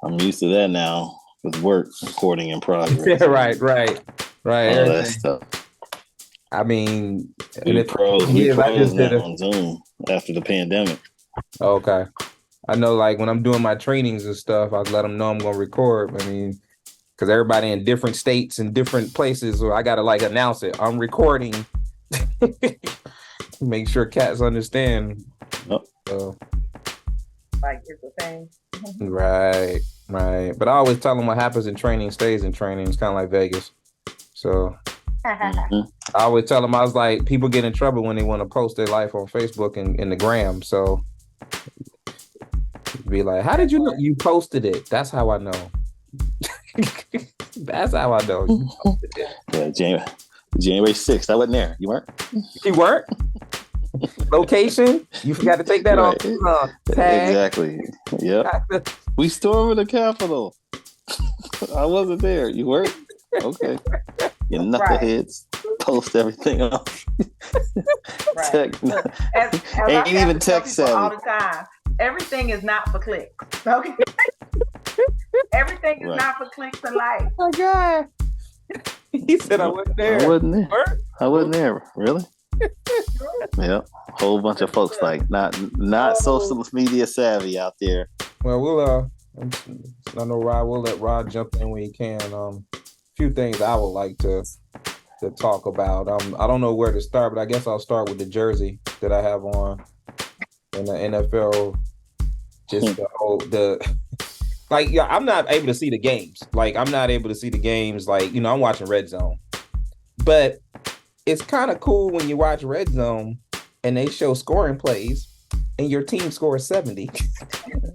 I'm used to that now with work recording in progress. Yeah, right. All that stuff. I mean, We pros just now did a on Zoom after the pandemic. okay. I know, like when I'm doing my trainings and stuff, I let them know I'm gonna record. I mean, because everybody in different states and different places, so I gotta like announce it. I'm recording. Make sure cats understand. Oh. Like it's a thing. Right. But I always tell them what happens in training stays in training. It's kind of like Vegas. So I always tell them, I was like, people get in trouble when they want to post their life on Facebook and in the gram. So be like, how did you know you posted it? That's how I know. That's how I know you posted it. Yeah, January 6th. I wasn't there. You weren't? You weren't? Location? You forgot to take that off. Tag. Exactly. Yep. We stormed the Capitol. I wasn't there. You weren't? Okay. You knuckleheads. Post everything off. Right. Ain't even tech savvy. All the time. Everything is not for clicks. Okay. Everything is not for clicks in life. Oh God. He said I wasn't there. I wasn't there. Really? Yep. Whole bunch of folks like not social media savvy out there. Well, we'll I know Rod. We'll let Rod jump in when he can. A few things I would like to talk about. I don't know where to start, but I guess I'll start with the jersey that I have on in the NFL. Just I'm not able to see the games. Like I'm not able to see the games. Like I'm watching Red Zone, but it's kind of cool when you watch Red Zone and they show scoring plays and your team scores 70.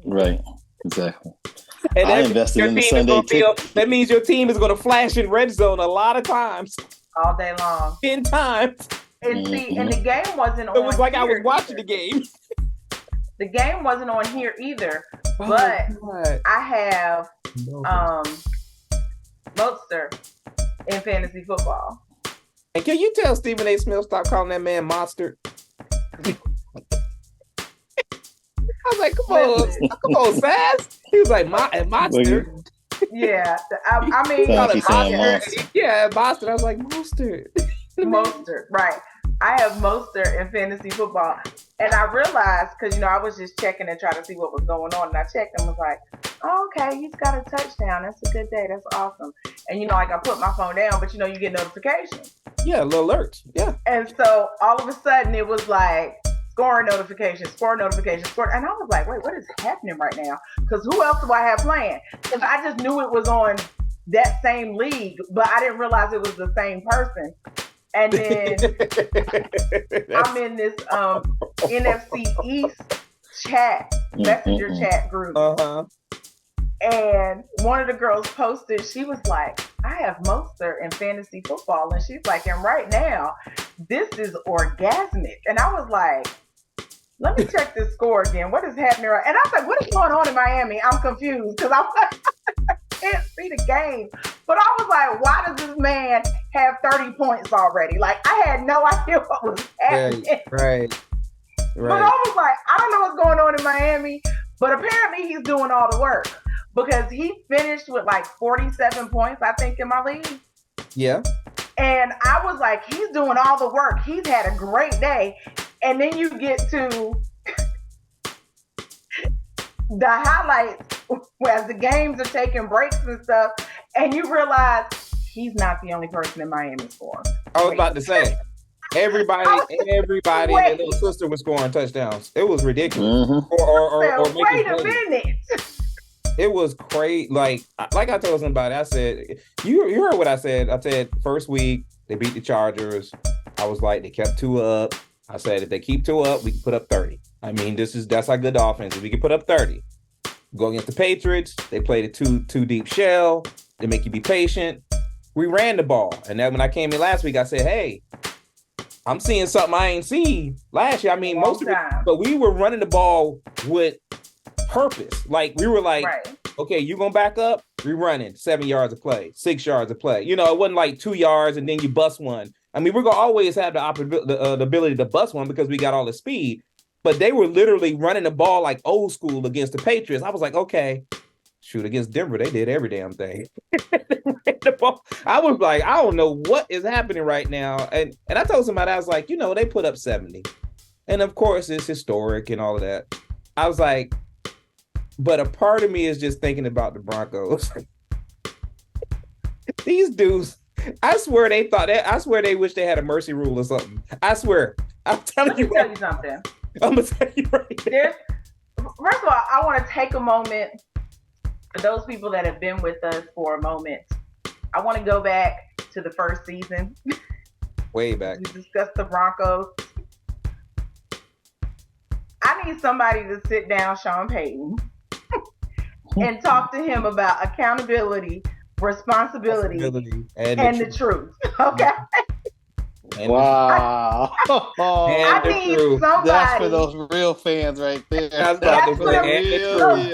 Right. Exactly. And I invested in the Sunday ticket. That means your team is going to flash in Red Zone a lot of times. All day long. 10 times. And see, and the game wasn't on. It was like I was watching the game. The game wasn't on here either. But I have Mostert in fantasy football. And can you tell Stephen A. Smith stop calling that man Monster? I was like, come on, Sass. He was like, Monster. Yeah, I mean, Monster. Yeah, Monster. I was like, Mostert. Mostert, right. I have Mostert in fantasy football. And I realized, because, I was just checking and trying to see what was going on. And I checked and was like, oh, okay, he's got a touchdown. That's a good day. That's awesome. And, like I put my phone down, but, you get notifications. Yeah, little alerts. Yeah. And so all of a sudden it was like scoring notifications. And I was like, wait, what is happening right now? Because who else do I have playing? Because I just knew it was on that same league, but I didn't realize it was the same person. And then I'm in this NFC East messenger chat group. Uh-huh. And one of the girls posted, she was like, I have Mostert in fantasy football. And she's like, and right now, this is orgasmic. And I was like, let me check this score again. What is happening? And I was like, what is going on in Miami? I'm confused because I can't see the game. But I was like, why does this man have 30 points already? Like, I had no idea what was happening. Right. But I was like, I don't know what's going on in Miami. But apparently he's doing all the work. Because he finished with like 47 points, I think, in my league. Yeah. And I was like, he's doing all the work. He's had a great day. And then you get to the highlights as the games are taking breaks and stuff. And you realize he's not the only person in Miami scoring. I was about to say, everybody and their little sister was scoring touchdowns. It was ridiculous. Mm-hmm. Wait a minute. It was crazy. Like I told somebody, I said, you heard what I said. I said, first week, they beat the Chargers. I was like, they kept 2 up. I said, if they keep 2 up, we can put up 30. I mean, that's our good offense. If we can put up 30. Go against the Patriots. They played a two deep shell. They make you be patient. We ran the ball. And then when I came in last week, I said, hey, I'm seeing something I ain't seen last year. I mean, but we were running the ball with purpose. Like we were like, okay, you gonna back up? We running 7 yards of play, 6 yards of play. It wasn't like 2 yards and then you bust one. I mean, we're gonna always have the ability to bust one because we got all the speed. But they were literally running the ball like old school against the Patriots. I was like, okay, shoot, against Denver, they did every damn thing. I was like, I don't know what is happening right now. And I told somebody, I was like, they put up 70. And of course, it's historic and all of that. I was like, but a part of me is just thinking about the Broncos. These dudes, I swear they thought that. I swear they wish they had a mercy rule or something. I swear. I'm telling you. Let me tell you something. I'm gonna tell you right there. First of all, I want to take a moment for those people that have been with us for a moment. I want to go back to the first season. Way back. We discussed the Broncos. I need somebody to sit down, Sean Payton, and talk to him about accountability, responsibility, and the truth. Okay. Wow. I need somebody. That's for those real fans right there. That's for the OGs, right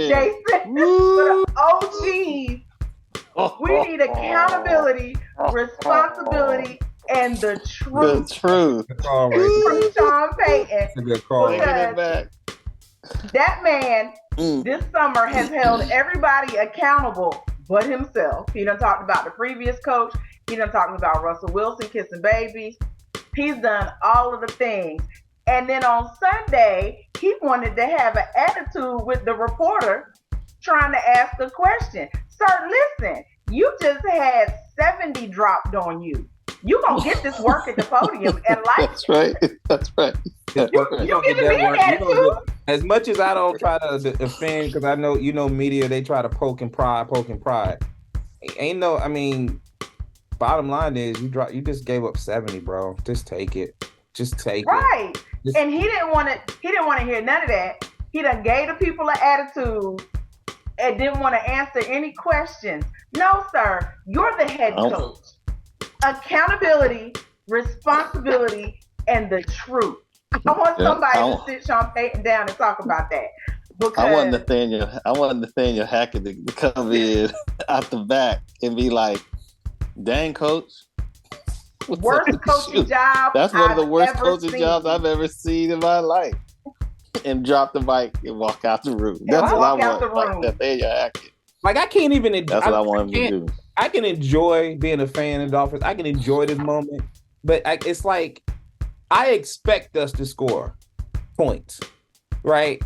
Jason. For the OGs. We need accountability, responsibility, and the truth. The truth. From Sean Payton. Good call. That man this summer has held everybody accountable but himself. He done talked about the previous coach. He done talked about Russell Wilson kissing babies. He's done all of the things. And then on Sunday, he wanted to have an attitude with the reporter trying to ask a question. Sir, listen, you just had 70 dropped on you. You gonna get this work at the podium and like That's right. That's right. You giving me an attitude? As much as I don't try to defend, because I know media, they try to poke and pry. Ain't no, I mean, bottom line is you just gave up 70, bro. Just take it. Just take right. it. And he didn't want to hear none of that. He done gave the people an attitude and didn't want to answer any questions. No, sir. You're the head coach. Accountability, responsibility, and the truth. I want somebody to sit Sean Payton down and talk about that. Because I want Nathaniel Hackett to come in out the back and be like, "Dang, coach, worst coaching job. That's one of the worst coaching jobs I've ever seen in my life." And drop the mic and walk out the room. That's what I want. Like Nathaniel Hackett. Like I can't even. That's what I want him to do. I can enjoy being a fan of the Dolphins. I can enjoy this moment, but it's like I expect us to score points, right?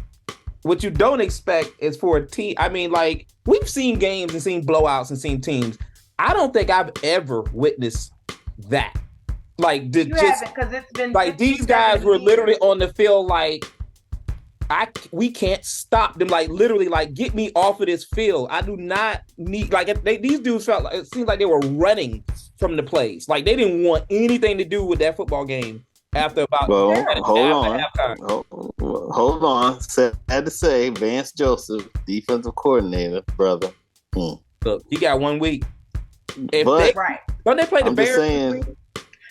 What you don't expect is for a team. I mean, like we've seen games and seen blowouts and seen teams. I don't think I've ever witnessed that. Like because it's been like these guys were literally on the field like. We can't stop them. Like literally, like get me off of this field. I do not need these dudes felt like it seemed like they were running from the plays. Like they didn't want anything to do with that football game after about. Hold on. Sad to say, Vance Joseph, defensive coordinator, brother. Look, you got 1 week. Don't they play the Bears?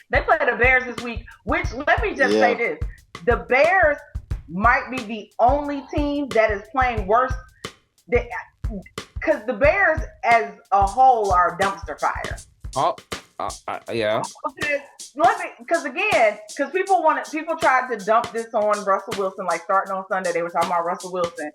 They play the Bears this week. Which let me just say this: the Bears might be the only team that is playing worse because the Bears as a whole are a dumpster fire. Yeah. Because people tried to dump this on Russell Wilson, like starting on Sunday, they were talking about Russell Wilson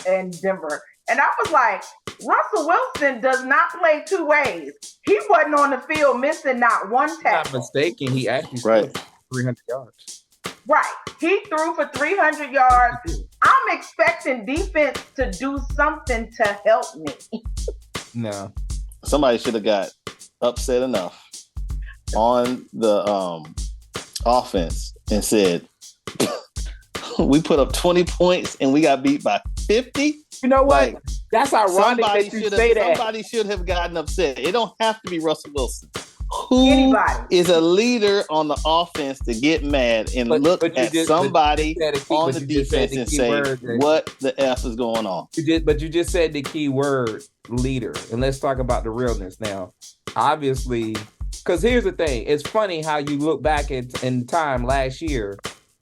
in Denver. And I was like, Russell Wilson does not play two ways. He wasn't on the field missing not one tackle. Not mistaken, he actually threw 300 yards. Right. He threw for 300 yards. I'm expecting defense to do something to help me. No. Somebody should have got upset enough on the offense and said, we put up 20 points and we got beat by 50. You know what? Like, that's ironic that you say that. Somebody should have gotten upset. It don't have to be Russell Wilson. Who is a leader on the offense to get mad and look at somebody on the defense and say, what the F is going on? But you just said the key word, leader. And let's talk about the realness now. Obviously, because here's the thing. It's funny how you look back in time last year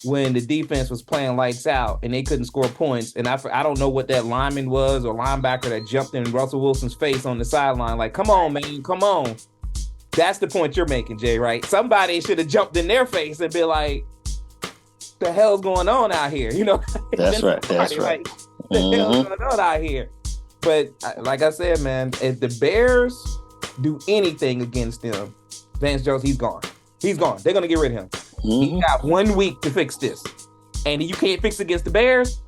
when the defense was playing lights out and they couldn't score points. And I don't know what that lineman was or linebacker that jumped in Russell Wilson's face on the sideline. Like, come on, man, come on. That's the point you're making, Jay, right? Somebody should have jumped in their face and been like, the hell's going on out here? You know? That's right. That's right. the hell's going on out here? But like I said, man, if the Bears do anything against them, Vance Joseph, he's gone. He's gone. They're going to get rid of him. He got 1 week to fix this. And you can't fix against the Bears,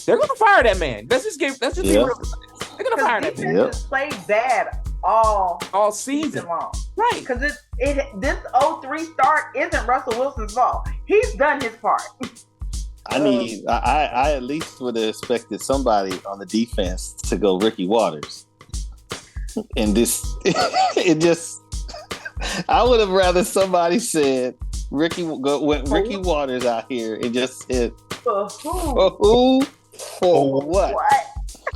they're going to fire that man. Let's just be real. They're going to fire that man. Defense played bad all season long. Right. Because this 0-3 start isn't Russell Wilson's fault. He's done his part. I mean, I at least would have expected somebody on the defense to go Ricky Waters. And this, it just, I would have rather somebody said Ricky Waters out here and just said, For who? For who? For what?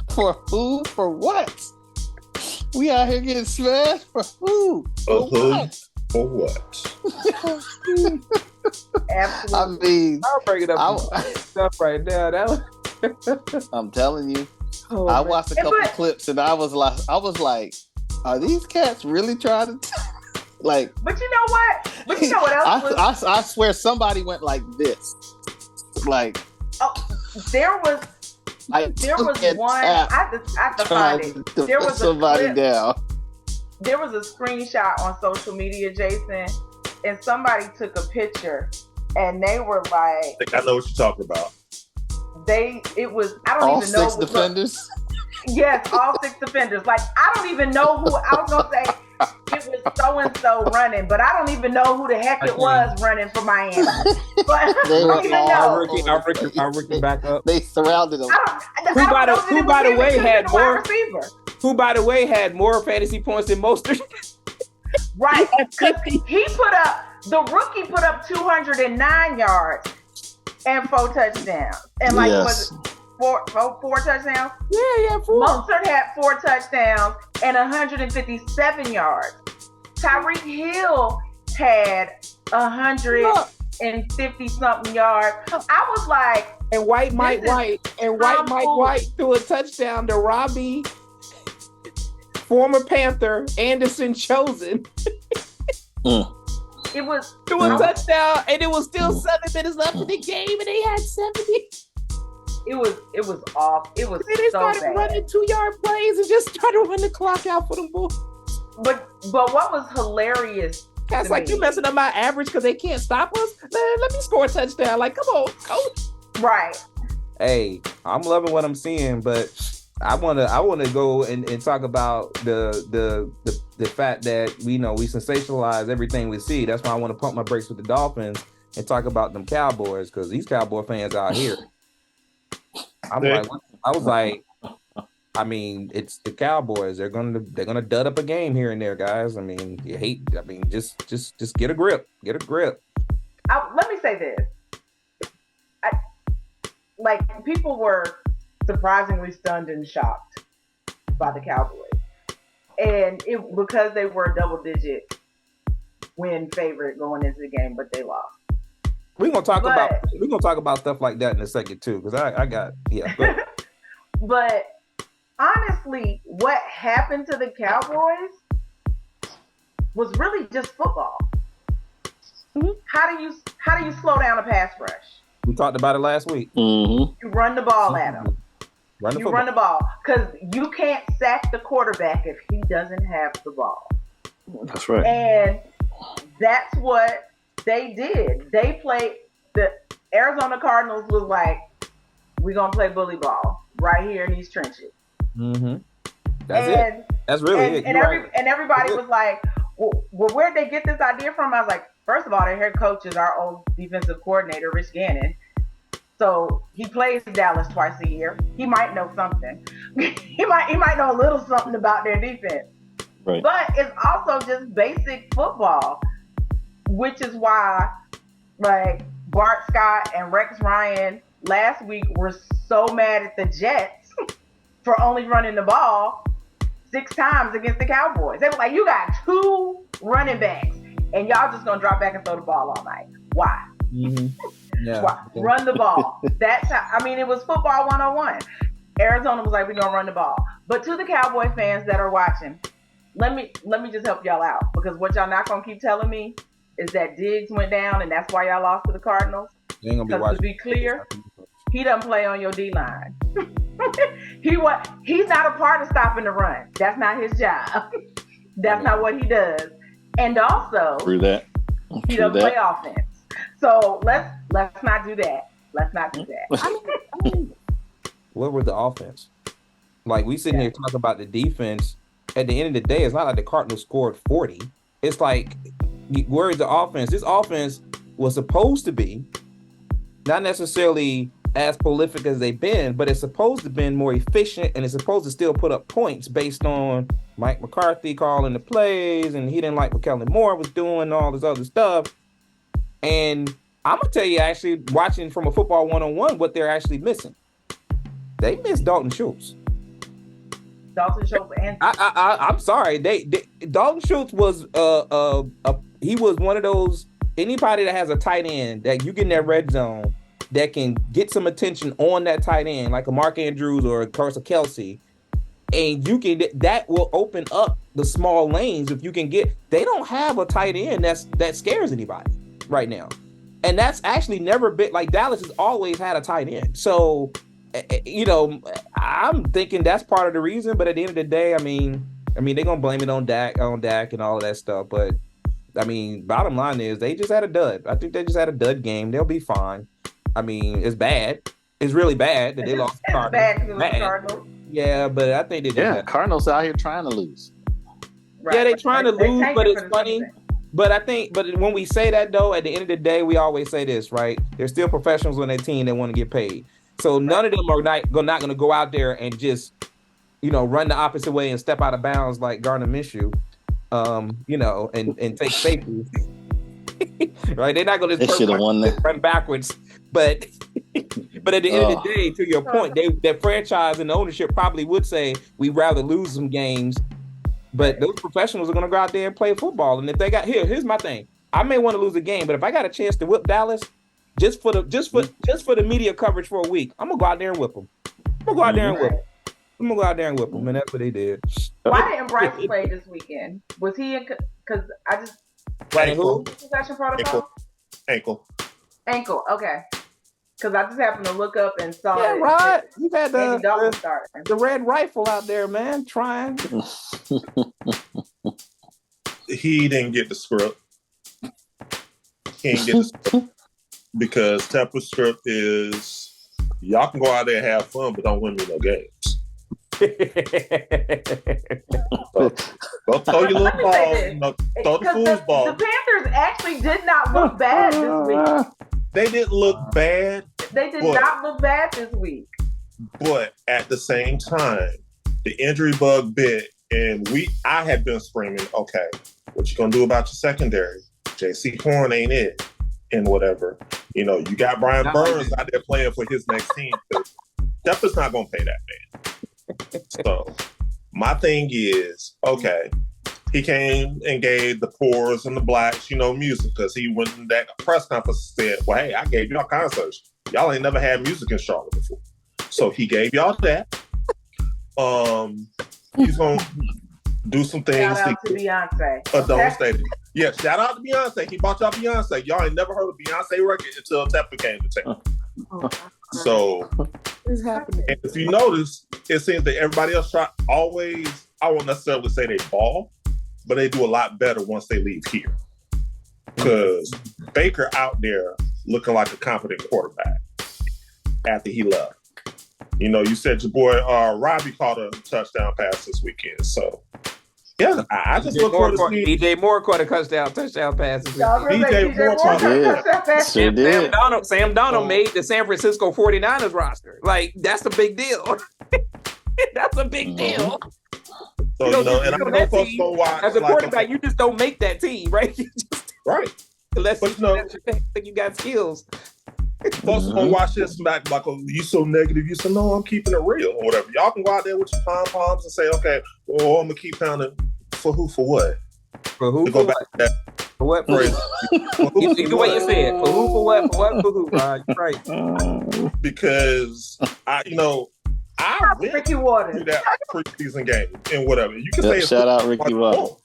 For who? For what? We out here getting smashed for who? For what? For what? Absolutely. I mean, I'll break it up stuff right now. I'm telling you, I watched a couple of clips and I was like, are these cats really trying to like? But you know what? But you know what else? I swear somebody went like this, like. Oh, there was one. I have to find it. There was somebody a clip, down. There was a screenshot on social media, Jason, and somebody took a picture, and they were like, I think I know what you're talking about. It was. I don't all even know. All 6 defenders. Yes, all 6 defenders. Like, I don't even know who. I was gonna say it was so and so running, but I don't even know who the heck it was running for Miami. But I don't even know. I'll Ricky back up. They surrounded him. Who by the way had more fantasy points than Mostert? Right. The rookie put up 209 yards and 4 touchdowns. And was it four touchdowns? Yeah, 4. Mostert had 4 touchdowns and 157 yards. Tyreek Hill had 150 something yards. I was like, and Mike White threw a touchdown to Robbie, former Panther, Anderson Chosen. It was threw a touchdown, and it was still 7 minutes left in the game, and they had 70. It was off. It was they started bad. running 2-yard plays and just started running the clock out for them boys. But what was hilarious? That's like you messing up my average because they can't stop us. Let me score a touchdown. Like, come on, coach. Right. Hey, I'm loving what I'm seeing, but I wanna go and talk about the fact that we sensationalize everything we see. That's why I want to pump my brakes with the Dolphins and talk about them Cowboys, because these Cowboy fans out here. I mean, it's the Cowboys. They're gonna dud up a game here and there, guys. I mean, just get a grip. Get a grip. Let me say this. People were surprisingly stunned and shocked by the Cowboys, and because they were a double-digit win favorite going into the game, but they lost. We're gonna talk about stuff like that in a second too, because I got. But honestly, what happened to the Cowboys was really just football. Mm-hmm. How do you slow down a pass rush? We talked about it last week. Mm-hmm. You run the ball at him. Run the ball, because you can't sack the quarterback if he doesn't have the ball. That's right. And that's what they did. They played. The Arizona Cardinals was like, we're going to play bully ball right here in these trenches. Mm-hmm. That's really it. And everybody was like, well, where'd they get this idea from? I was like, first of all, their head coach is our old defensive coordinator, Rich Gannon. So he plays Dallas twice a year. He might know something. he might know a little something about their defense. Right. But it's also just basic football, which is why, like, Bart Scott and Rex Ryan last week were so mad at the Jets for only running the ball 6 times against the Cowboys. They were like, you got 2 running backs and y'all just gonna drop back and throw the ball all night. Why? Mm-hmm. Yeah. Why? Run the ball. That's how, it was football 101. Arizona was like, we're gonna run the ball. But to the Cowboy fans that are watching, let me just help y'all out, because what y'all not gonna keep telling me is that Diggs went down and that's why y'all lost to the Cardinals. Because to be clear, he doesn't play on your D-line. He's not a part of stopping the run. That's not his job. That's not what he does. And also, he doesn't play offense. So let's not do that. Let's not do that. I mean, what was the offense? Like, we sitting here talking about the defense. At the end of the day, it's not like the Cardinals scored 40. It's like, where's the offense? This offense was supposed to be not necessarily as prolific as they've been, but it's supposed to have been more efficient, and it's supposed to still put up points based on Mike McCarthy calling the plays, and he didn't like what Kellen Moore was doing, all this other stuff. And I'm going to tell you, actually, watching from a football one-on-one, what they're actually missing. They missed Dalton Schultz. And I'm sorry. Dalton Schultz was he was one of those, anybody that has a tight end that you get in that red zone that can get some attention on that tight end, like a Mark Andrews or of course a Kelsey, and that will open up the small lanes. If you can get, they don't have a tight end that scares anybody right now, and that's actually never been like Dallas has always had a tight end. So, I'm thinking that's part of the reason. But at the end of the day, I mean, they're gonna blame it on Dak and all of that stuff. But I mean, bottom line is they just had a dud. I think they just had a dud game. They'll be fine. I mean, it's bad. It's really bad that they lost the Cardinals. Yeah, but I think they did. Cardinals out here trying to lose. Right. Yeah, they're trying to lose, but it's funny. But when we say that though, at the end of the day, we always say this, right? There's still professionals on their team that want to get paid. So none of them are not going to go out there and just, run the opposite way and step out of bounds like Gardner Minshew, and take safety. Right? They're not going to run backwards. But at the end of the day, to your point, that franchise and the ownership probably would say we'd rather lose some games. But those professionals are going to go out there and play football. And if they here's my thing. I may want to lose a game, but if I got a chance to whip Dallas, just for the media coverage for a week, I'm gonna go out there and whip them. I'm gonna go out there and whip them, and that's what they did. Why didn't Bryce play this weekend? Was he in? Because I just concussion protocol. Ankle. Okay. Because I just happened to look up and saw. Yeah, right. You had the red rifle out there, man, trying. He didn't get the script. He didn't get the script. Because Tepa's script is, y'all can go out there and have fun, but don't win me no games. Go throw your little ball, throw the fool's ball. The Panthers actually did not look bad this week. They didn't look bad. They did not look bad this week. But at the same time, the injury bug bit, and I had been screaming, okay, what you gonna do about your secondary? J.C. Horn ain't it. And whatever, you got Brian Burns out there playing for his next team. Tepa's not going to pay that man. So my thing is, okay, he came and gave the poors and the blacks, music, because he went in that press conference and said, well, hey, I gave y'all concerts. Y'all ain't never had music in Charlotte before. So he gave y'all that. He's going to do some things. Shout out to Beyonce. Don't say that. Yeah, shout out to Beyonce. He bought y'all Beyonce. Y'all ain't never heard of Beyonce record until Tepa came to town. So, what's happening? And if you notice, it seems that everybody else I won't necessarily say they ball, but they do a lot better once they leave here. Because Baker out there looking like a competent quarterback after he left. You said your boy Robbie caught a touchdown pass this weekend. So, yeah, I just look forward to seeing DJ Moore caught a touchdown pass this weekend. DJ Moore caught a touchdown pass. Sure did. Sam Darnold made the San Francisco 49ers roster. Like, that's a big deal. That's a big deal. So, and I know folks don't watch. As a quarterback, you just don't make that team, right? Right. Unless you got skills. Folks gonna watch this like, oh, you so negative. You say, no, I'm keeping it real or whatever. Y'all can go out there with your pom-poms and say, okay, well, I'm gonna keep pounding. For who? For what? For who? For what? For what? For the way you said. For who? For what? For what? For who? Right. Because I went Ricky Waters to that preseason game and whatever. You can say shout out Ricky Waters.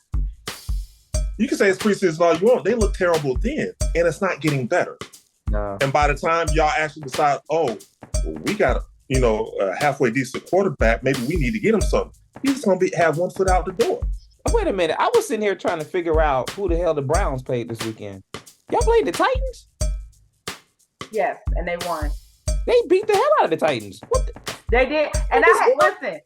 You can say it's preseason all you want. They look terrible then, and it's not getting better. No. And by the time y'all actually decide, we got to, a halfway decent quarterback, maybe we need to get him something. He's going to have one foot out the door. Wait a minute. I was sitting here trying to figure out who the hell the Browns played this weekend. Y'all played the Titans? Yes, and they won. They beat the hell out of the Titans. They did. And I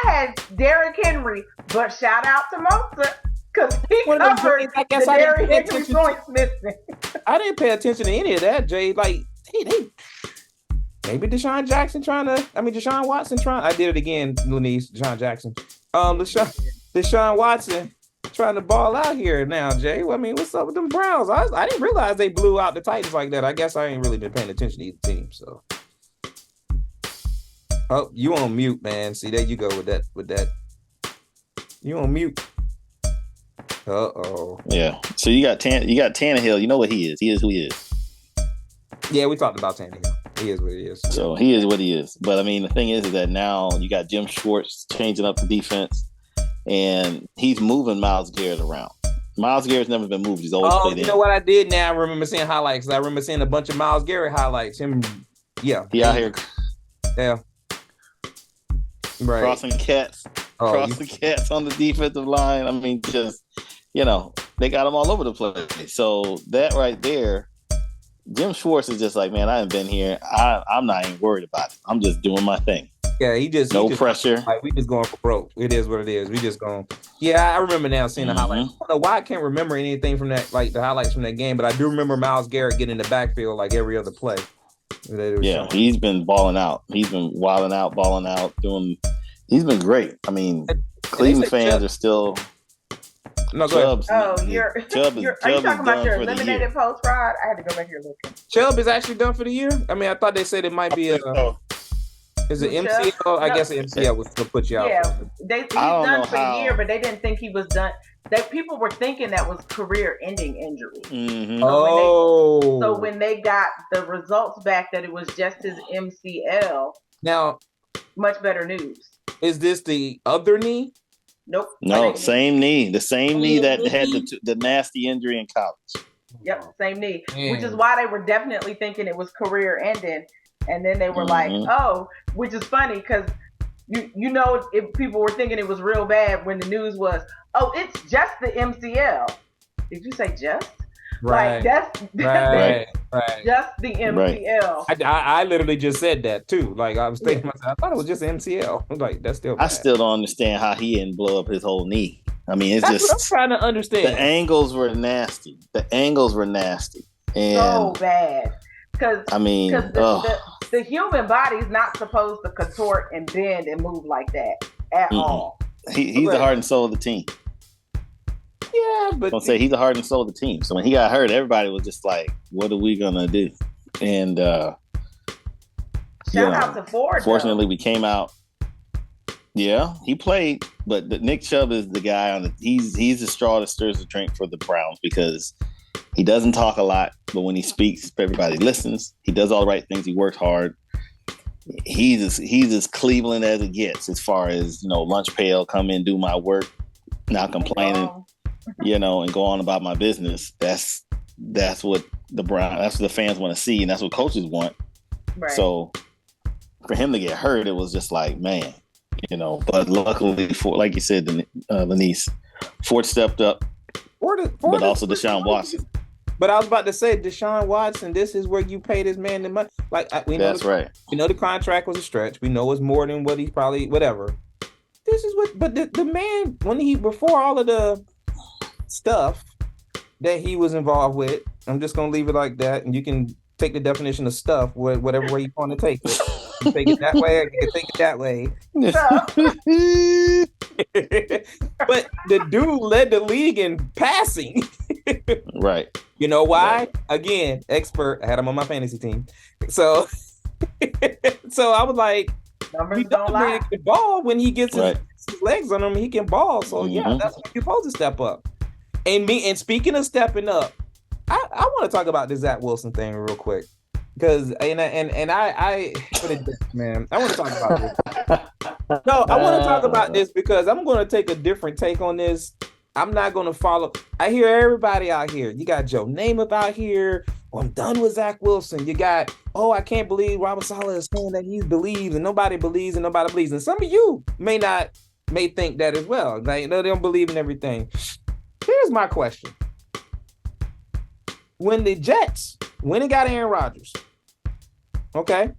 had Derrick Henry, but shout out to Mozart because he covered the Derrick Henry points missing. I didn't pay attention to any of that, Jay. Like, they maybe Deshaun Watson trying. I did it again, Lenice, Deshaun Jackson. Deshaun Watson trying to ball out here now, Jay. I mean, what's up with them Browns? I didn't realize they blew out the Titans like that. I guess I ain't really been paying attention to either team. So, oh, you on mute, man. See, there you go with that. You on mute. Uh-oh. Yeah. So you got Tannehill. You know what he is. He is who he is. Yeah, we talked about Tannehill. He is what he is. So he is what he is. But I mean, the thing is that now you got Jim Schwartz changing up the defense, and he's moving Myles Garrett around. Myles Garrett's never been moved. He's always played in. You know what I did now? I remember seeing highlights. I remember seeing a bunch of Myles Garrett highlights. He out here. Yeah. Right. Crossing cats on the defensive line. I mean, just, they got them all over the place. So that right there, Jim Schwartz is just like, man, I haven't been here. I'm not even worried about it. I'm just doing my thing. Yeah, no pressure. Like, we just going for broke. It is what it is. We just going. Yeah, I remember now seeing the highlights. I don't know why I can't remember anything from that, like the highlights from that game, but I do remember Myles Garrett getting in the backfield like every other play. Yeah, he's been balling out. He's been wilding out, balling out, he's been great. I mean, Cleveland fans are still. No, go ahead. Are you talking about your eliminated post, Rod? I had to go back here looking. Chubb is actually done for the year? I mean, I thought they said it might be is it MCL? I guess MCL was to put you out. Yeah, he's done for the year, but they didn't think he was done. People were thinking that was career-ending injury. Mm-hmm. So when they got the results back that it was just his MCL, now much better news. Is this the other knee? Nope. No, same knee. The same knee that had the nasty injury in college. Yep, same knee. Which is why they were definitely thinking it was career-ending. And then they were like, oh, which is funny because, if people were thinking it was real bad when the news was, oh, it's just the MCL. Did you say just? Right. Like, that's just the MCL. Right. I literally just said that, too. Like, I was thinking to myself, I thought it was just MCL. I'm like, that's still bad. I still don't understand how he didn't blow up his whole knee. I mean, that's what I'm trying to understand. The angles were nasty. And, so bad. Because I mean, the human body's not supposed to contort and bend and move like that at all. He's the heart and soul of the team. Yeah, but I'll say he's the heart and soul of the team. So when he got hurt, everybody was just like, "What are we gonna do?" And shout out to Ford. Fortunately, we came out. Yeah, he played, but Nick Chubb is the guy he's the straw that stirs the drink for the Browns because he doesn't talk a lot, but when he speaks, everybody listens. He does all the right things. He works hard. He's as Cleveland as it gets as far as, lunch pail, come in, do my work, not complaining, and go on about my business. That's what that's what the fans want to see, and that's what coaches want. Right. So for him to get hurt, it was just like, man, but luckily like you said, Lenice, Ford stepped up, but also Deshaun Watson. But I was about to say, Deshaun Watson, this is where you pay this man the money. Like, that's right. We know the contract was a stretch. We know it's more than what he's probably, whatever. This is what, but the man, before all of the stuff that he was involved with, I'm just going to leave it like that. And you can take the definition of stuff, whatever way you want to take it. You take it that way, or you can take it that way. But the dude led the league in passing. Right. You know why? Right. Again, expert. I had him on my fantasy team. So I was like, numbers don't lie. Can ball when he gets his legs on him. He can ball. So yeah, that's when you're supposed to step up. And speaking of stepping up, I want to talk about this Zach Wilson thing real quick. Because I man, I want to talk about this. No, I want to talk about this because I'm going to take a different take on this. I'm not going to follow. I hear everybody out here. You got Joe Namath out here well, I'm done with Zach Wilson. You got, I can't believe Robert Saleh is saying that he believes and nobody believes and nobody believes. And some of you may think that as well. They don't believe in everything. Here's my question. When the Jets went and got Aaron Rodgers, okay,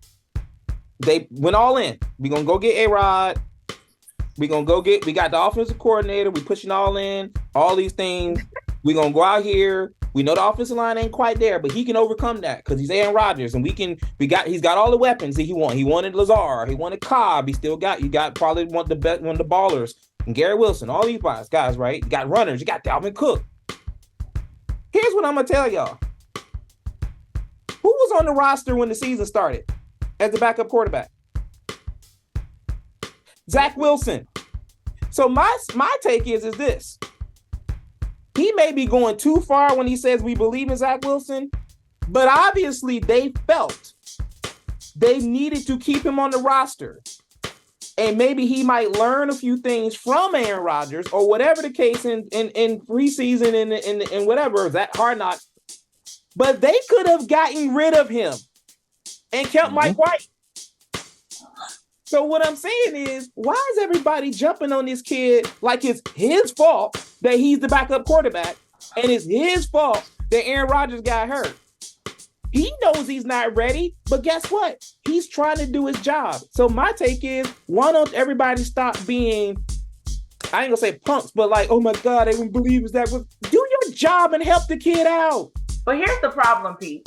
they went all in. We're going to go get A-Rod. We got the offensive coordinator. We pushing all in, all these things. We're going to go out here. We know the offensive line ain't quite there, but he can overcome that because he's Aaron Rodgers, and he's got all the weapons that he wants. He wanted Lazard, he wanted Cobb, you got probably one of the ballers, and Gary Wilson, all these guys, right? You got runners, you got Dalvin Cook. Here's what I'm gonna tell y'all. Who was on the roster when the season started as the backup quarterback? Zach Wilson. So my take is this. He may be going too far when he says we believe in Zach Wilson, but obviously they felt they needed to keep him on the roster. And maybe he might learn a few things from Aaron Rodgers or whatever the case in preseason and whatever, that Hard Knocks. But they could have gotten rid of him and kept Mike White. So what I'm saying is, why is everybody jumping on this kid like it's his fault that he's the backup quarterback and it's his fault that Aaron Rodgers got hurt? He knows he's not ready, but guess what? He's trying to do his job. So my take is, why don't everybody stop being, I ain't gonna say punks, but like, oh my God, they wouldn't believe is that. Do your job and help the kid out. But here's the problem, Pete.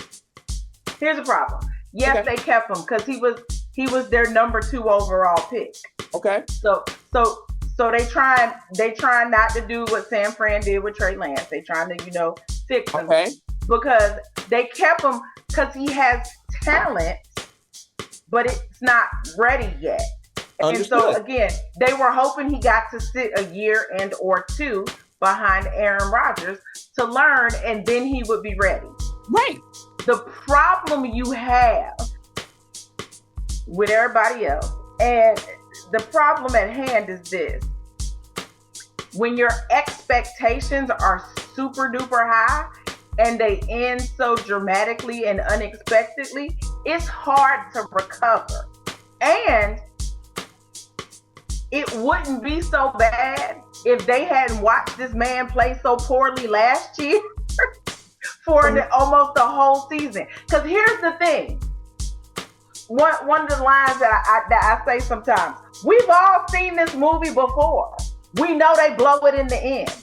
Here's the problem. Yes, okay. They kept him because he was their number 2 overall pick. Okay. So they trying not to do what San Fran did with Trey Lance. They trying to, fix him. Okay. Because they kept him because he has talent, but it's not ready yet. Understood. And so again, they were hoping he got to sit a year and or 2 behind Aaron Rodgers to learn, and then he would be ready. Right. The problem you have with everybody else, and the problem at hand is this: when your expectations are super duper high and they end so dramatically and unexpectedly, it's hard to recover. And it wouldn't be so bad if they hadn't watched this man play so poorly last year for almost the whole season. Because here's the thing. One of the lines that I say sometimes, we've all seen this movie before. We know they blow it in the end.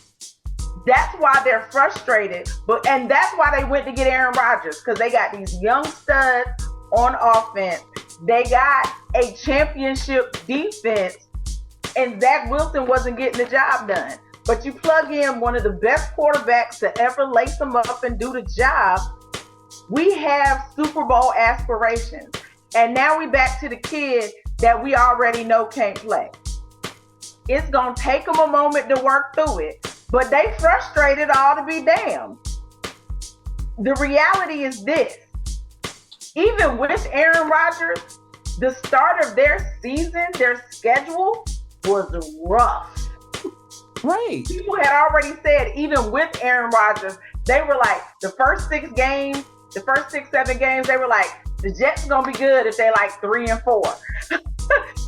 That's why they're frustrated, and that's why they went to get Aaron Rodgers, because they got these young studs on offense. They got a championship defense, and Zach Wilson wasn't getting the job done. But you plug in one of the best quarterbacks to ever lace them up and do the job. We have Super Bowl aspirations. And now we back to the kid that we already know can't play. It's going to take them a moment to work through it, but they frustrated all to be damned. The reality is this: even with Aaron Rodgers, the start of their season, their schedule was rough. Right. People had already said, even with Aaron Rodgers, they were like, the first 7 games, they were like, the Jets are going to be good if they're like 3-4.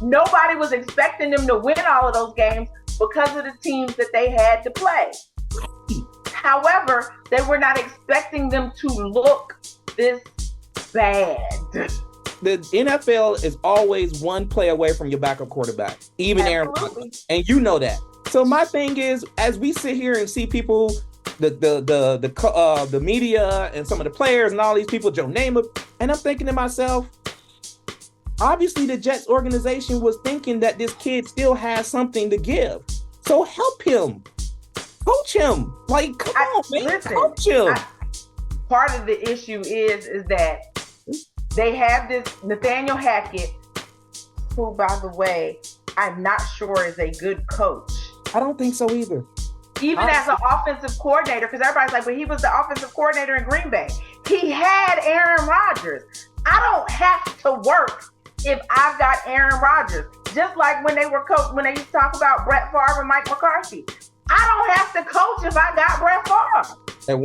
Nobody was expecting them to win all of those games because of the teams that they had to play. However, they were not expecting them to look this bad. The NFL is always one play away from your backup quarterback, even Aaron Rodgers, and you know that. So my thing is, as we sit here and see people, the media and some of the players and all these people, Joe Namath, and I'm thinking to myself, obviously the Jets organization was thinking that this kid still has something to give. So help him, coach him. Like, come on, man, listen, coach him. Part of the issue is that they have this Nathaniel Hackett, who, by the way, I'm not sure is a good coach. I don't think so either. Even as an offensive coordinator, because everybody's like, well, he was the offensive coordinator in Green Bay. He had Aaron Rodgers. I don't have to work if I've got Aaron Rodgers. Just like when they used to talk about Brett Favre and Mike McCarthy. I don't have to coach if I got Brett Favre. At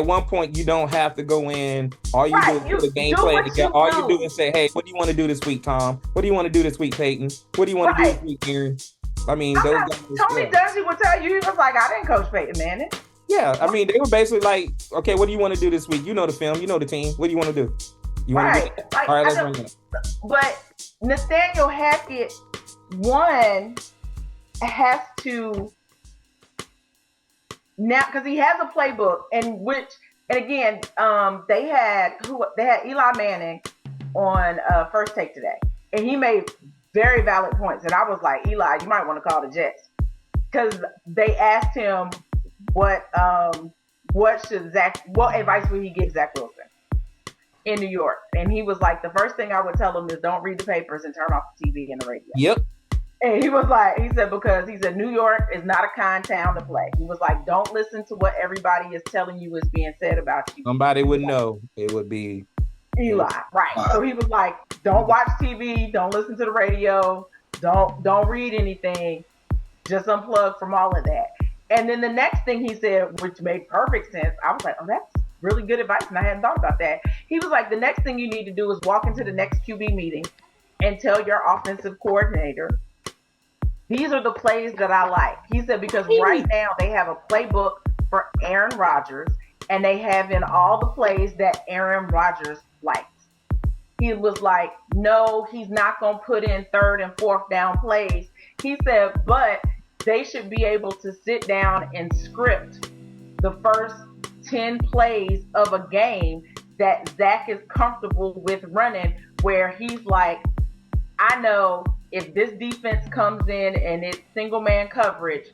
one point, you don't have to go in. All you do is put the game plan together. All you do is say, "Hey, what do you want to do this week, Tom? What do you want to do this week, Peyton? What do you want to do this week, Aaron?" I mean, Tony Dungy would tell you, he was like, "I didn't coach Peyton Manning." Yeah, I mean, they were basically like, "Okay, what do you want to do this week? You know the film, you know the team. What do you want to do? You want to do it? All right, let's bring it." But Nathaniel Hackett, one, has to now, because he has a playbook, and again, they had Eli Manning on First Take today, and he made very valid points, and I was like, Eli, you might want to call the Jets, because they asked him what advice would he give Zach Wilson in New York, and he was like, the first thing I would tell him is don't read the papers and turn off the TV and the radio. Yep. And he said, New York is not a kind town to play. He was like, don't listen to what everybody is telling you is being said about you. Somebody would know. It would be Eli. Right. So he was like, don't watch TV. Don't listen to the radio. Don't read anything. Just unplug from all of that. And then the next thing he said, which made perfect sense, I was like, oh, that's really good advice. And I hadn't thought about that. He was like, the next thing you need to do is walk into the next QB meeting and tell your offensive coordinator, these are the plays that I like. He said, because right now they have a playbook for Aaron Rodgers, and they have in all the plays that Aaron Rodgers likes. He was like, no, he's not going to put in third and fourth down plays. He said, but they should be able to sit down and script the first 10 plays of a game that Zach is comfortable with running, where he's like, I know if this defense comes in and it's single man coverage,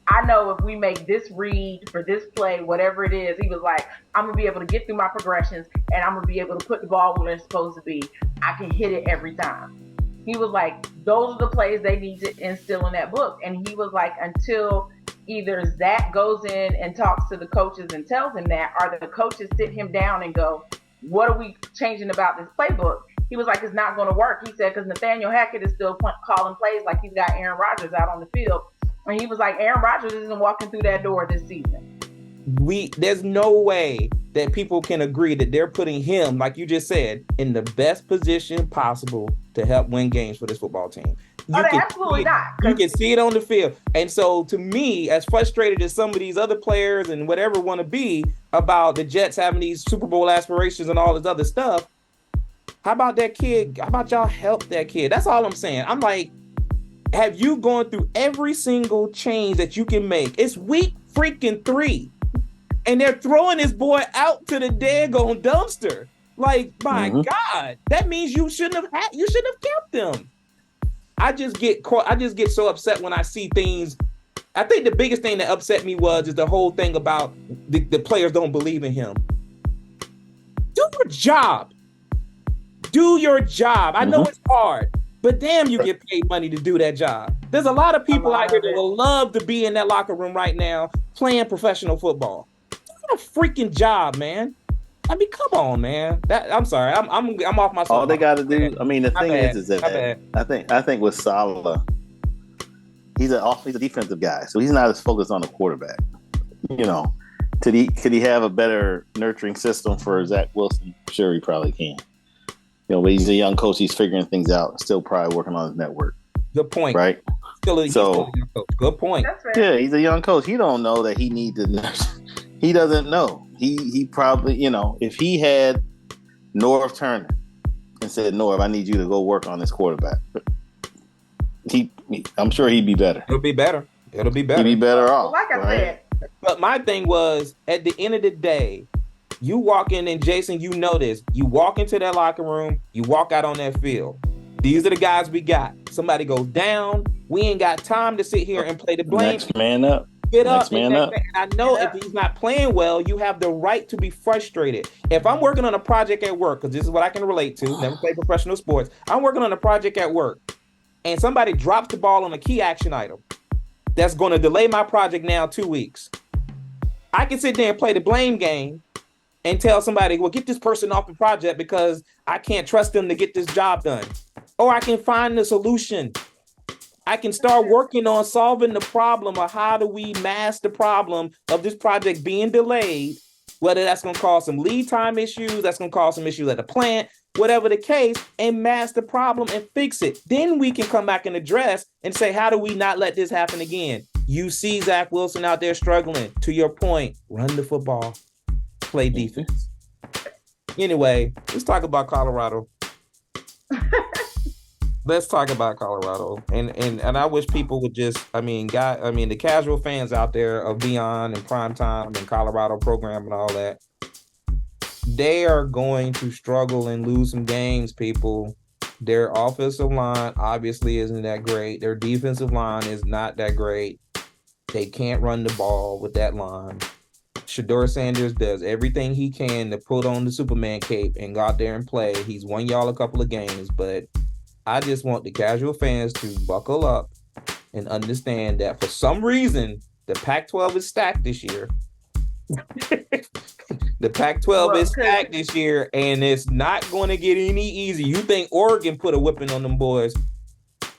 I know if we make this read for this play, whatever it is, he was like, I'm going to be able to get through my progressions, and I'm going to be able to put the ball where it's supposed to be. I can hit it every time. He was like, those are the plays they need to instill in that book. And he was like, until either Zach goes in and talks to the coaches and tells him that, or the coaches sit him down and go, what are we changing about this playbook? He was like, it's not going to work. He said, because Nathaniel Hackett is still calling plays like he's got Aaron Rodgers out on the field. And he was like, Aaron Rodgers isn't walking through that door this season. There's no way that people can agree that they're putting him, like you just said, in the best position possible to help win games for this football team. Absolutely not. You can see it on the field. And so to me, as frustrated as some of these other players and whatever want to be about the Jets having these Super Bowl aspirations and all this other stuff, how about that kid? How about y'all help that kid? That's all I'm saying. I'm like, have you gone through every single change that you can make? It's week freaking 3. And they're throwing this boy out to the daggone dumpster. Like, my God, that means you shouldn't have kept him. I just get so upset when I see things. I think the biggest thing that upset me is the whole thing about the players don't believe in him. Do your job. Do your job. I know it's hard, but damn, you get paid money to do that job. There's a lot of people out here that will love to be in that locker room right now playing professional football. Do a freaking job, man. I mean, come on, man. I'm sorry. I'm off my. All they got to do. I mean, the thing is that I think with Salah, he's a defensive guy, so he's not as focused on the quarterback. You know, could he have a better nurturing system for Zach Wilson? Sure, he probably can. You know, but he's a young coach. He's figuring things out. Still probably working on his network. Good point. Right? Still a young coach. Good point. Yeah, he's a young coach. He don't know that he needs to. He doesn't know. He probably, you know, if he had Norv Turner and said, Norv, I need you to go work on this quarterback, I'm sure he'd be better. It'll be better. He'd be better off. Like I said. But my thing was, at the end of the day, you walk in, and Jason, you know this. You walk into that locker room, you walk out on that field. These are the guys we got. Somebody goes down. We ain't got time to sit here and play the blame. Next man up. Get up. And I know if he's not playing well, you have the right to be frustrated. If I'm working on a project at work, because this is what I can relate to, never played professional sports. I'm working on a project at work, and somebody drops the ball on a key action item that's going to delay my project now 2 weeks. I can sit there and play the blame game and tell somebody, well, get this person off the project because I can't trust them to get this job done. Or I can find the solution. I can start working on solving the problem of how do we mask the problem of this project being delayed, whether that's going to cause some lead time issues, that's going to cause some issues at the plant, whatever the case, and mask the problem and fix it. Then we can come back and address and say, how do we not let this happen again? You see Zach Wilson out there struggling. To your point, run the football, play defense. Anyway, let's talk about Colorado. Let's talk about Colorado, and I wish people would just, the casual fans out there of Deion and Primetime and Colorado program and all that, they are going to struggle and lose some games, people. Their offensive line obviously isn't that great. Their defensive line is not that great. They can't run the ball with that line. Shedeur Sanders does everything he can to put on the Superman cape and go out there and play. He's won y'all a couple of games, but I just want the casual fans to buckle up and understand that for some reason, the Pac-12 is stacked this year. The Pac-12 is stacked this year, and it's not going to get any easier. You think Oregon put a whipping on them boys?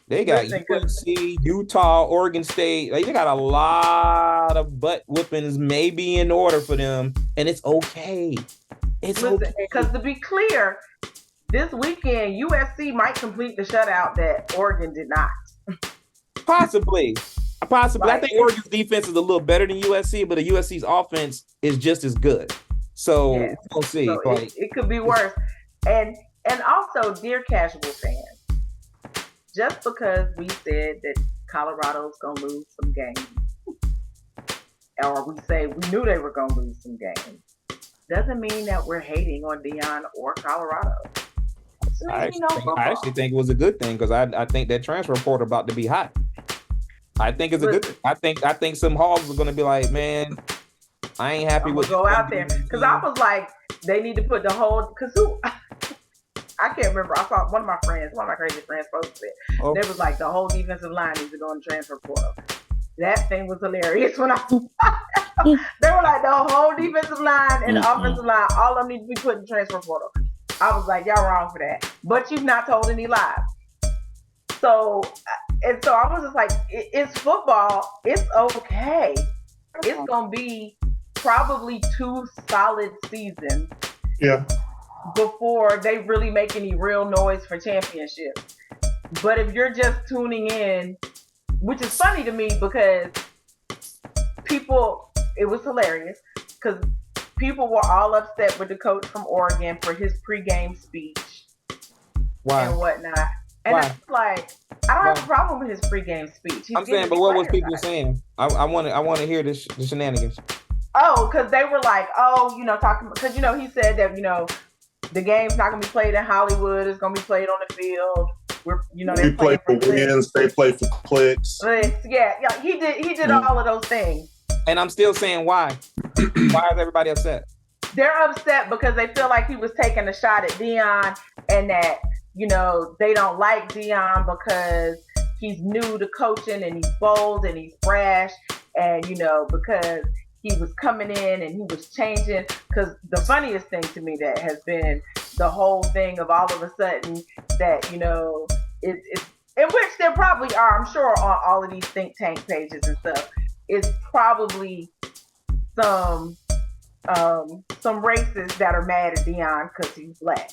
They got USC, Utah, Oregon State. They got a lot of butt whippings maybe in order for them, and it's okay. Because to be clear, this weekend, USC might complete the shutout that Oregon did not. Possibly. Like, I think Oregon's defense is a little better than USC, but the USC's offense is just as good. So we'll see. So it could be worse. And also, dear casual fans, just because we said that Colorado's going to lose some games, or we say we knew they were going to lose some games, doesn't mean that we're hating on Deion or Colorado. I actually think it was a good thing because I think that transfer portal about to be hot. I think it's a good thing. I think some hogs are going to be like, man, I ain't happy with go out there because I was like, they need to put the whole I can't remember. I saw one of my crazy friends posted it. Oh. They was like, the whole defensive line needs to go in the transfer portal. That thing was hilarious when I they were like, the whole defensive line and the offensive line, all of them need to be put in the transfer portal. I was like, y'all wrong for that. But you've not told any lies. So I was just like, it's football. It's okay. It's going to be probably 2 solid seasons. Yeah. Before they really make any real noise for championships. But if you're just tuning in, which is funny to me because it was hilarious because people were all upset with the coach from Oregon for his pregame speech and whatnot. And it's like, I don't have a problem with his pregame speech. I'm saying, but what was people saying? I want to hear the shenanigans. Oh, because they were like, talking because he said that the game's not gonna be played in Hollywood. It's gonna be played on the field. They play for wins. They play for clicks. Yeah. He did all of those things. And I'm still saying why. Why is everybody upset? They're upset because they feel like he was taking a shot at Deion, and that they don't like Deion because he's new to coaching and he's bold and he's brash, and because he was coming in and he was changing. Because the funniest thing to me that has been the whole thing of all of a sudden that, it's in which there probably are, I'm sure on all of these think tank pages and stuff, is probably some racists that are mad at Deion because he's black.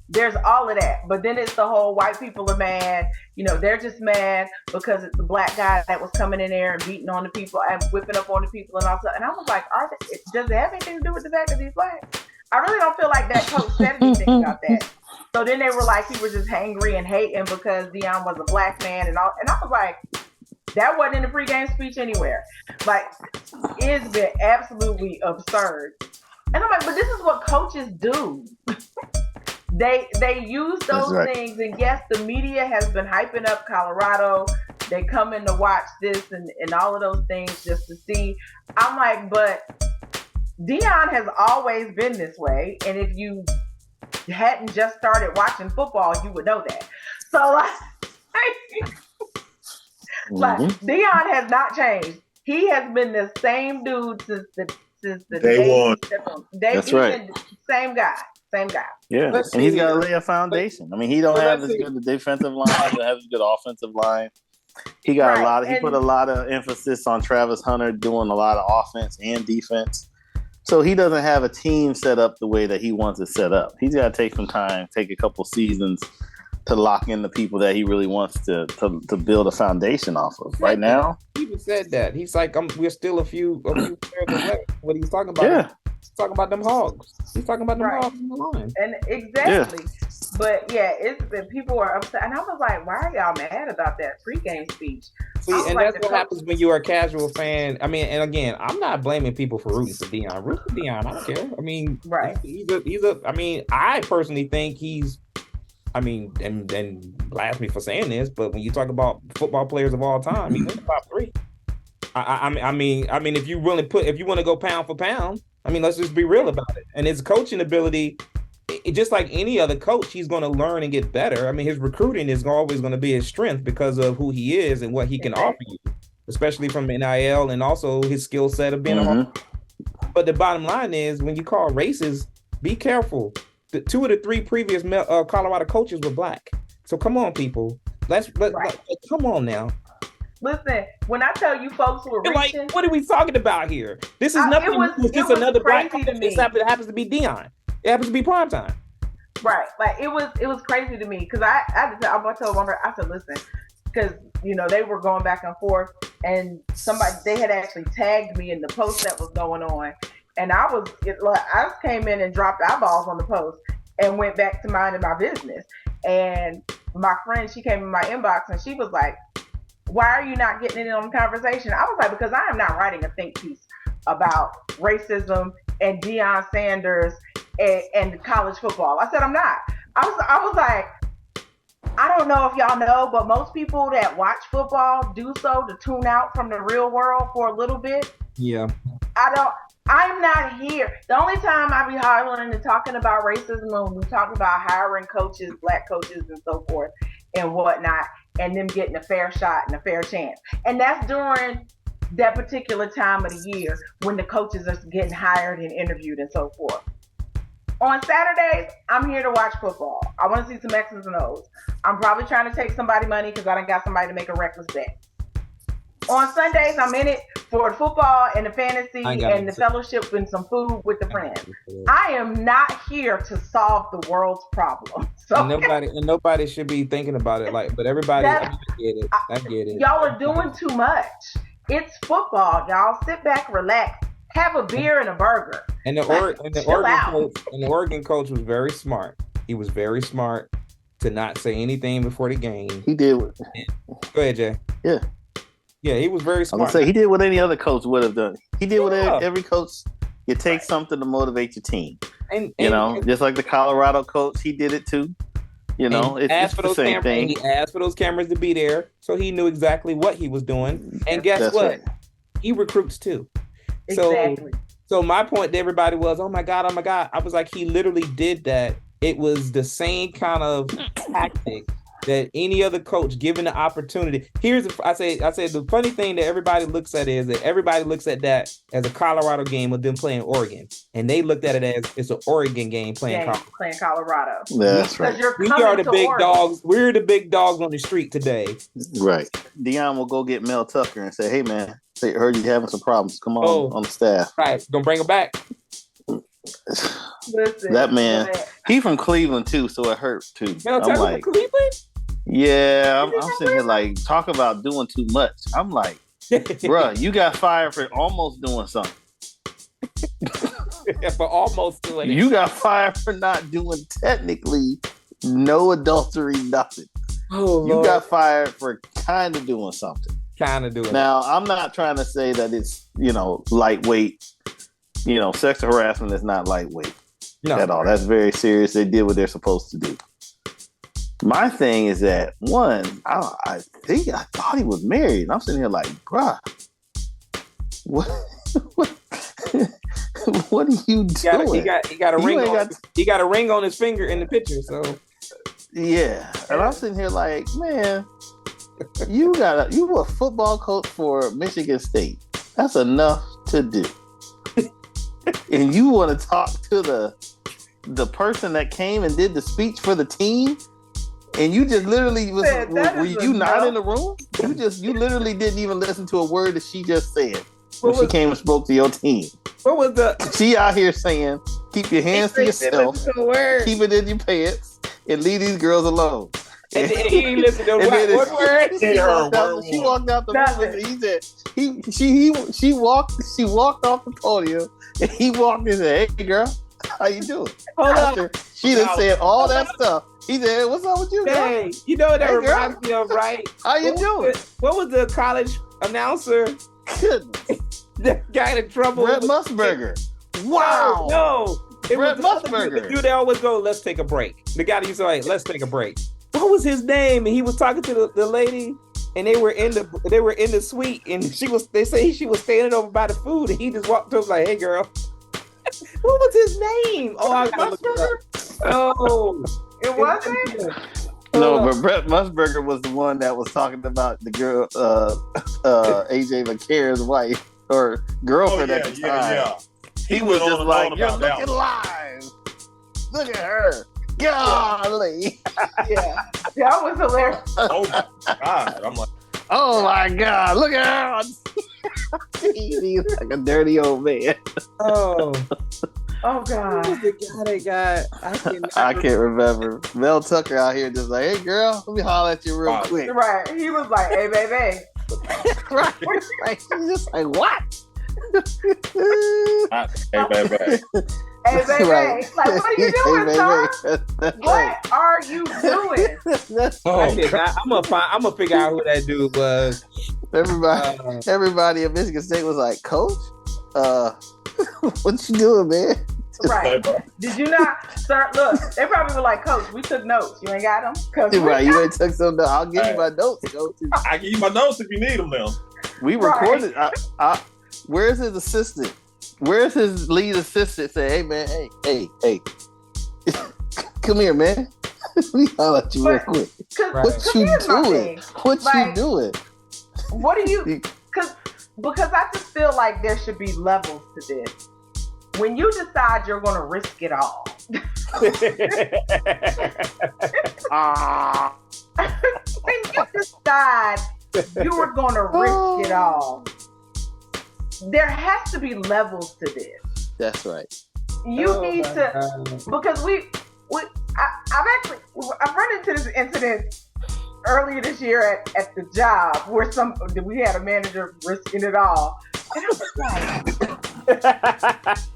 There's all of that. But then it's the whole white people are mad. They're just mad because it's the black guy that was coming in there and beating on the people and whipping up on the people and all that. And I was like, does it have anything to do with the fact that he's black? I really don't feel like that coach said anything about that. So then they were like, he was just angry and hating because Deion was a black man and all. And I was like, that wasn't in the pregame speech anywhere. Like, it's been absolutely absurd. And I'm like, but this is what coaches do. They use those things, and yes, the media has been hyping up Colorado. They come in to watch this and all of those things just to see. I'm like, but Deion has always been this way, and if you hadn't just started watching football, you would know that. So like Deion has not changed. He has been the same dude since the day one. That's right. Same guy. Yeah, and he's got to lay a foundation. I mean, he don't have as good a defensive line. He doesn't have as good offensive line. He got he put a lot of emphasis on Travis Hunter doing a lot of offense and defense. So he doesn't have a team set up the way that he wants it set up. He's got to take some time, take a couple seasons to lock in the people that he really wants to build a foundation off of. Right now, he even said that he's like, we're still a few players away. What he's talking about? Yeah, he's talking about them hogs. He's talking about them hogs in the line. And exactly. Yeah. But yeah, people are upset, and I was like, "Why are y'all mad about that pregame speech?" See, and that's what happens when you are a casual fan. I mean, and again, I'm not blaming people for rooting for Deion. Root for Deion, I don't care. I mean, right? He's a. I mean, I personally think he's. I mean, and blast me for saying this, but when you talk about football players of all time, he's in the top 3. I mean, if you want to go pound for pound, I mean, let's just be real about it. And his coaching ability, just like any other coach, he's going to learn and get better. I mean, his recruiting is always going to be his strength because of who he is and what he can offer you, especially from NIL and also his skill set of being a home. But the bottom line is, when you call races, be careful. The 2 of the 3 previous Colorado coaches were black. So come on, people. Let's come on now. Listen, when I tell you folks were reaching, like, what are we talking about here? This is nothing. It's just another black coach. This happens to be Deion. It happens to be primetime. Right. Like it was crazy to me because I told one girl, I said, listen, because they were going back and forth, and they had actually tagged me in the post that was going on. And I came in and dropped eyeballs on the post and went back to minding my business. And my friend, she came in my inbox and she was like, "Why are you not getting in on the conversation?" I was like, "Because I am not writing a think piece about racism and Deion Sanders and college football." I said, "I'm not." I was like, I don't know if y'all know, but most people that watch football do so to tune out from the real world for a little bit. Yeah. I'm not here. The only time I be hollering and talking about racism when we talk about hiring coaches, black coaches and so forth and whatnot, and them getting a fair shot and a fair chance. And that's during that particular time of the year when the coaches are getting hired and interviewed and so forth. On Saturdays, I'm here to watch football. I want to see some X's and O's. I'm probably trying to take somebody money because I done got somebody to make a reckless bet. On Sundays, I'm in it for the football and the fantasy and the fellowship and some food with the friends. I am not here to solve the world's problems. So and nobody should be thinking about it but everybody, I get it. Y'all are doing too much. It's football, y'all. Sit back, relax, have a beer and a burger. And the Oregon coach was very smart. He was very smart to not say anything before the game. He did. Go ahead, Jay. Yeah. Yeah, he was very smart. I'm gonna say he did what any other coach would have done. He did what every coach. You take something to motivate your team. And just like the Colorado coach, he did it too. It's the same thing. He asked for those cameras to be there, so he knew exactly what he was doing. And guess what? Right. He recruits too. Exactly. So my point to everybody was, oh my God. I was like, he literally did that. It was the same kind of tactic that any other coach given the opportunity. I say the funny thing that everybody looks at is that everybody looks at that as a Colorado game of them playing Oregon, and they looked at it as it's an Oregon game playing Colorado. That's right. We are the big dogs. We're the big dogs on the street today. Right. Deion will go get Mel Tucker and say, "Hey man, I heard you having some problems. Come on the staff." Right. Gonna bring him back. Listen, that man, he from Cleveland too, so it hurts too. Mel Tucker from Cleveland? Yeah, I'm sitting here like, talk about doing too much. I'm like, bruh, you got fired for almost doing something. For almost doing it. You got fired for not doing technically no adultery, nothing. Oh, you got fired for kind of doing something. Now, I'm not trying to say that it's, lightweight. Sexual harassment is not lightweight at all. That's very serious. They did what they're supposed to do. My thing is that, one, I thought he was married. And I'm sitting here like, bruh, what are you doing? He got a ring. He got a ring on his finger in the picture. So yeah, and I'm sitting here like, man, you were a football coach for Michigan State. That's enough to do. And you want to talk to the person that came and did the speech for the team? And you just literally were you not in the room? You literally didn't even listen to a word that she just said when she came and spoke to your team. What was the? She out here saying, "Keep your hands to yourself, keep it in your pants, and leave these girls alone." And he didn't listen to what word? She walked out the room and he said, she walked off the podium and he walked in and said, "Hey girl, how you doing?" After she done said all that stuff, he said, "What's up with you, girl?" Hey, you know what that reminds me of, right? How you doing? What was the college announcer? Goodness. The guy in trouble. Brett Musburger. Wow. No. It Brett was Musburger. The dude that always go, "Let's take a break." The guy that used to like, "Let's take a break." What was his name? And he was talking to the lady, and they were in the suite, and they say she was standing over by the food, and he just walked to her like, "Hey girl." What was his name? Oh, I gotta look it up. Oh, it wasn't. No, but Brett Musburger was the one that was talking about the girl, AJ McCare's wife or girlfriend at the time. Yeah. He was just like, "You're looking live. Look at her. Golly." Yeah, that was hilarious. Oh my God. I'm like, "Oh my God, look at her." He's like a dirty old man. Oh God. Who was the guy that got? I can't remember. Mel Tucker out here just like, "Hey girl, let me holler at you real quick." Right. He was like, "Hey baby." Right. Like, he's just like, "What?" "Hey baby." Hey baby. Right. Like, what are you doing, son? What are you doing? I'm gonna figure out who that dude was. Everybody at Michigan State was like, "Coach, what you doing, man?" Right. Did you not, sir? Look, they probably were like, "Coach, we took notes. You ain't got them?" Right, you ain't took some notes. I'll give you my notes, Coach. I give you my notes if you need them now. We recorded. Where's his assistant? Where's his lead assistant? Say, "Hey man, hey, come here, man. We holler at you real quick. What you doing? What you doing? What are you? Because I just feel like there should be levels to this. When you decide you're going to risk it all, when you decide you are going to risk it all, there has to be levels to this. That's right. You need to, because I've run into this incident earlier this year at the job where we had a manager risking it all. And I was like,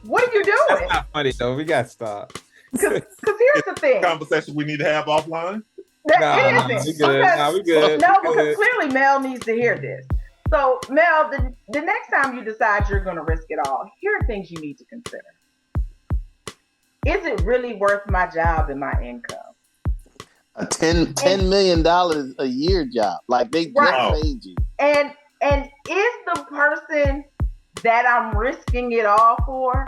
"What are you doing?" That's not funny though. We got to stop. Because here's the thing. Conversation we need to have offline. We good. No, because clearly Mel needs to hear this. So, Mel, the next time you decide you're going to risk it all, here are things you need to consider. Is it really worth my job and my income? A $10 million a year job. Like they just paid you. And is the person that I'm risking it all for,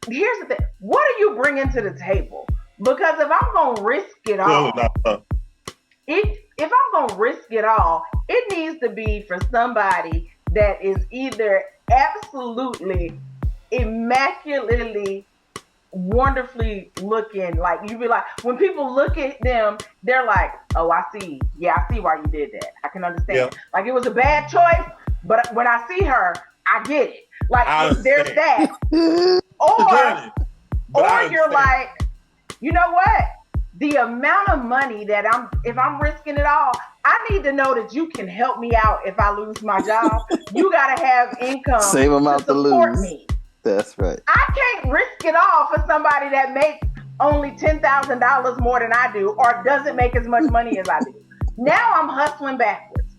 here's the thing, what are you bringing to the table? Because if I'm going to risk it all, if I'm going to risk it all, it needs to be for somebody that is either absolutely immaculately wonderfully looking, like you be like, when people look at them, they're like, "Oh, I see. Yeah, I see why you did that. I can understand." Yeah. Like, it was a bad choice, but when I see her, I get it. Like, there's that. Or you're like, "You know what? The amount of money that if I'm risking it all, I need to know that you can help me out if I lose my job. You got to have income same amount to support lose. Me. That's right. I can't risk it all for somebody that makes only $10,000 more than I do or doesn't make as much money as I do. Now I'm hustling backwards.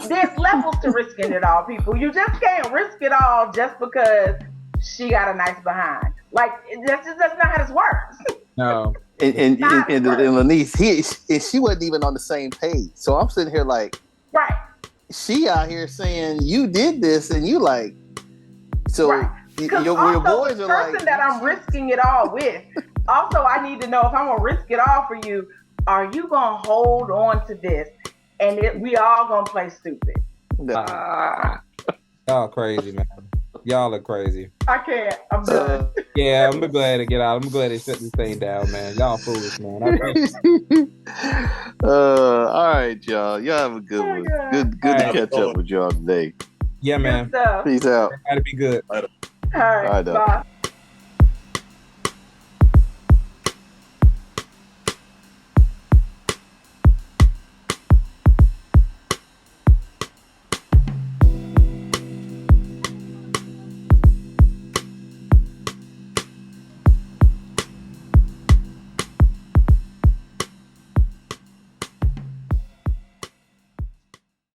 There's levels to risking it all, people. You just can't risk it all just because she got a nice behind. Like, that's not how this works. No. And Lanice, she wasn't even on the same page. So I'm sitting here like, right. She out here saying you did this, and you like, so right. your boys are like, the person that I'm risking it all with. Also, I need to know if I'm gonna risk it all for you. Are you gonna hold on to this, and we all gonna play stupid? Y'all crazy, man. Y'all are crazy. I can't. I'm done. Yeah, I'm glad to get out. I'm glad to shut this thing down, man. Y'all foolish, man. All right, y'all. Y'all have a good one. Good to catch up with y'all today. Yeah, man. Peace out. Everybody be good. All right. Bye.